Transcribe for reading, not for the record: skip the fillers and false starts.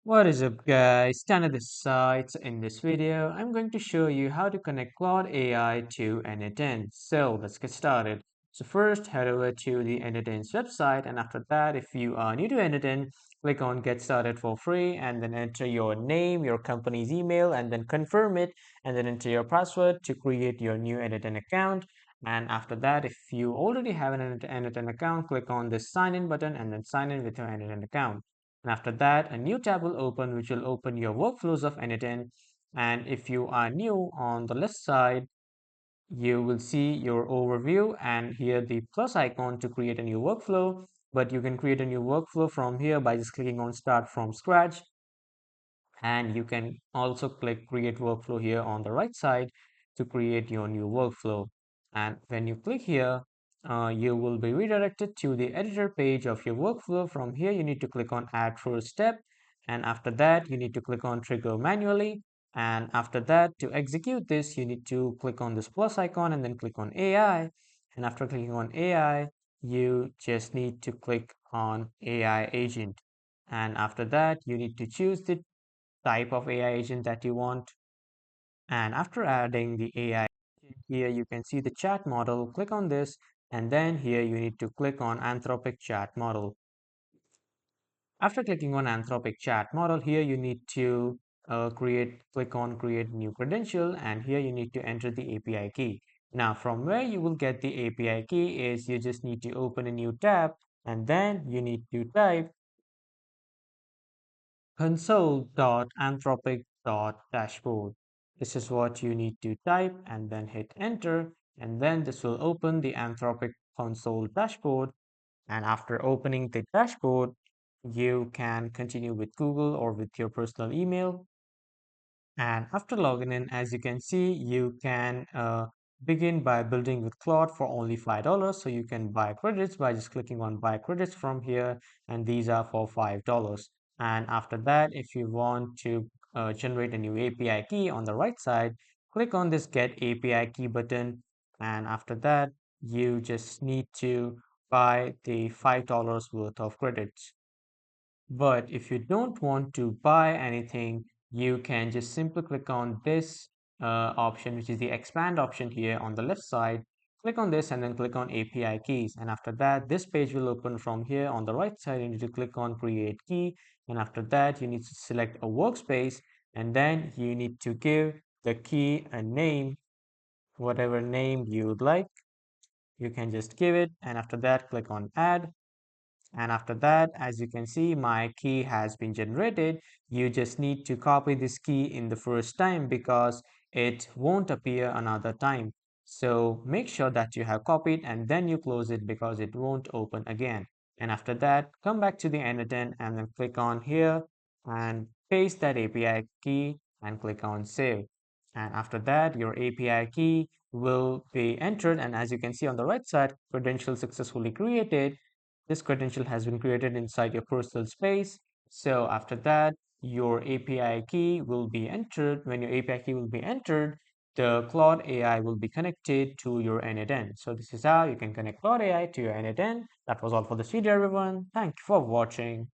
What is up guys, Tanner this side. So in this video, I'm going to show you how to connect Claude AI to n8n. So let's get started. So first head over to the n8n's website, and after that, if you are new to n8n, click on get started for free and then enter your name, your company's email, and then confirm it, and then enter your password to create your new n8n account. And after that, if you already have an n8n account, click on this sign in button and then sign in with your n8n account. And after that, a new tab will open, which will open your workflows of n8n. And if you are new, on the left side, you will see your overview and here the plus icon to create a new workflow. But you can create a new workflow from here by just clicking on start from scratch, and you can also click create workflow here on the right side to create your new workflow. And when you click here, you will be redirected to the editor page of your workflow. From here you need to click on add first step, and after that you need to click on trigger manually. And after that, to execute this, you need to click on this plus icon and then click on AI. And after clicking on AI, you just need to click on AI agent. And after that, you need to choose the type of AI agent that you want. And after adding the AI agent, here you can see the chat model. Click on this, and then here you need to click on Anthropic chat model. After clicking on Anthropic chat model, here you need to click on create new credential, and here you need to enter the API key. Now from where you will get the API key is you just need to open a new tab, and then you need to type console.anthropic.dashboard. This is what you need to type and then hit enter, and then this will open the Anthropic console dashboard. And after opening the dashboard, you can continue with Google or with your personal email. And after logging in, as you can see, you can begin by building with Claude for only $5. So you can buy credits by just clicking on buy credits from here, and these are for $5. And after that, if you want to generate a new API key on the right side, click on this get API key button. And after that, you just need to buy the $5 worth of credits. But if you don't want to buy anything, you can just simply click on this option, which is the expand option here on the left side. Click on this and then click on API keys. And after that, this page will open from here on the right side. You need to click on create key. And after that, you need to select a workspace. And then you need to give the key a name, whatever name you would like. You can just give it. And after that, click on add. And after that, as you can see, my key has been generated. You just need to copy this key in the first time because it won't appear another time. So make sure that you have copied and then you close it because it won't open again. And after that, come back to the n8n and then click on here and paste that API key and click on save. And after that, your API key will be entered. And as you can see on the right side, credential successfully created. This credential has been created inside your personal space. So after that, your API key will be entered. When your API key will be entered, the Claude AI will be connected to your n8n. So this is how you can connect Claude AI to your n8n. That was all for this video, everyone. Thank you for watching.